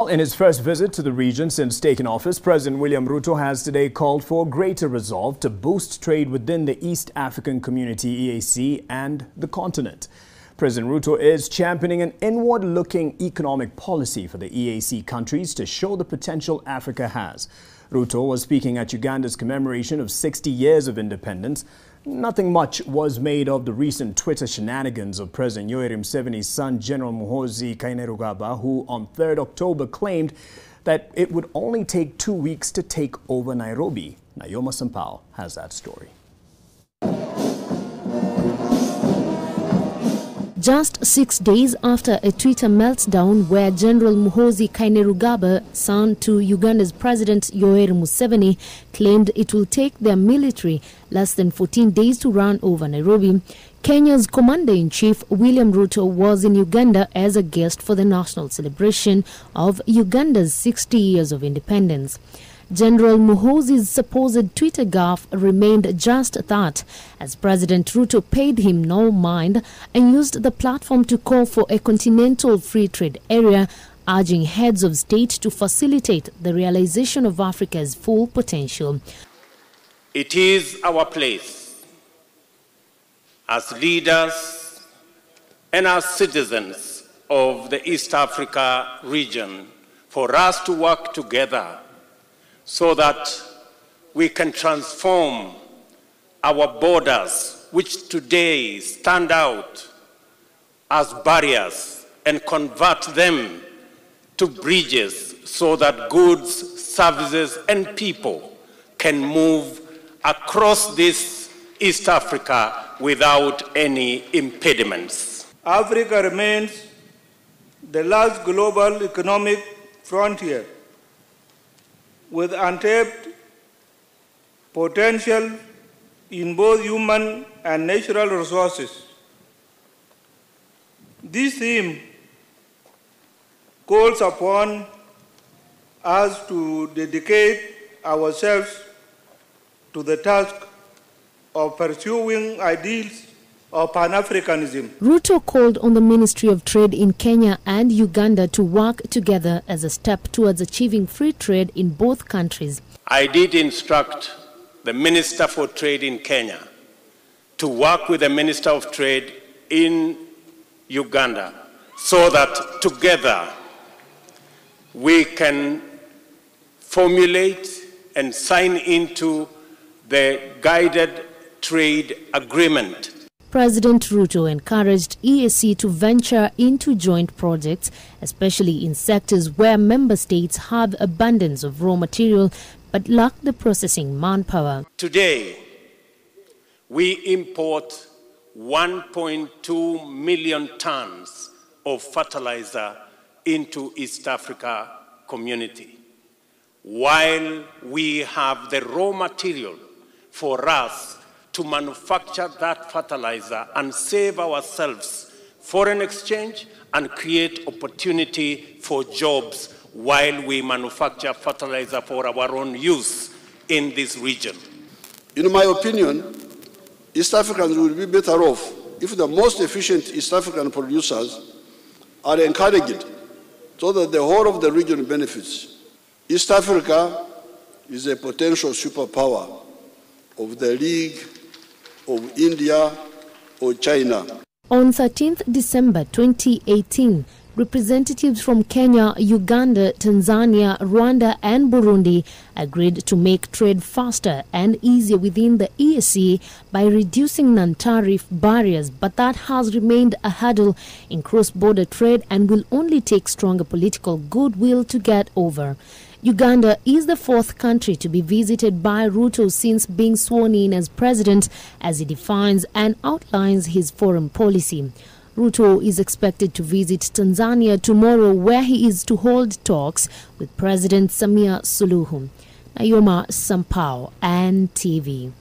In his first visit to the region since taking office, President William Ruto has today called for greater resolve to boost trade within the East African Community EAC and the continent. President Ruto is championing an inward-looking economic policy for the EAC countries to show the potential Africa has. Ruto was speaking at Uganda's commemoration of 60 years of independence. Nothing much was made of the recent Twitter shenanigans of President Yoweri Museveni's son, General Muhoozi Kainerugaba, who on 3rd October claimed that it would only take 2 weeks to take over Nairobi. Nayoma Sampao has that story. Just 6 days after a Twitter meltdown where General Muhoozi Kainerugaba, son to Uganda's President Yoweri Museveni, claimed it will take their military less than 14 days to run over Nairobi, Kenya's Commander-in-Chief William Ruto was in Uganda as a guest for the national celebration of Uganda's 60 years of independence. General Muhoozi's supposed Twitter gaffe remained just that, as President Ruto paid him no mind and used the platform to call for a continental free trade area, urging heads of state to facilitate the realization of Africa's full potential. It is our place as leaders and as citizens of the East Africa region for us to work together so that we can transform our borders, which today stand out as barriers, and convert them to bridges so that goods, services, and people can move across this East Africa without any impediments. Africa remains the last global economic frontier with untapped potential in both human and natural resources. This theme calls upon us to dedicate ourselves to the task of pursuing ideals of Pan-Africanism. Ruto called on the Ministry of Trade in Kenya and Uganda to work together as a step towards achieving free trade in both countries. I did instruct the Minister for Trade in Kenya to work with the Minister of Trade in Uganda so that together we can formulate and sign into the guided trade agreement. President Ruto encouraged EAC to venture into joint projects, especially in sectors where member states have abundance of raw material but lack the processing manpower. Today, we import 1.2 million tons of fertilizer into East Africa community, while we have the raw material for us to manufacture that fertilizer and save ourselves foreign exchange and create opportunity for jobs while we manufacture fertilizer for our own use in this region. In my opinion, East Africans will be better off if the most efficient East African producers are encouraged so that the whole of the region benefits. East Africa is a potential superpower of the League of India or China. On 13th December 2018, representatives from Kenya, Uganda, Tanzania, Rwanda and Burundi agreed to make trade faster and easier within the EAC by reducing non-tariff barriers, but that has remained a hurdle in cross-border trade and will only take stronger political goodwill to get over. Uganda is the 4th country to be visited by Ruto since being sworn in as president, as he defines and outlines his foreign policy. Ruto is expected to visit Tanzania tomorrow, where he is to hold talks with President Samia Suluhu. Nayoma Sampao, NTV.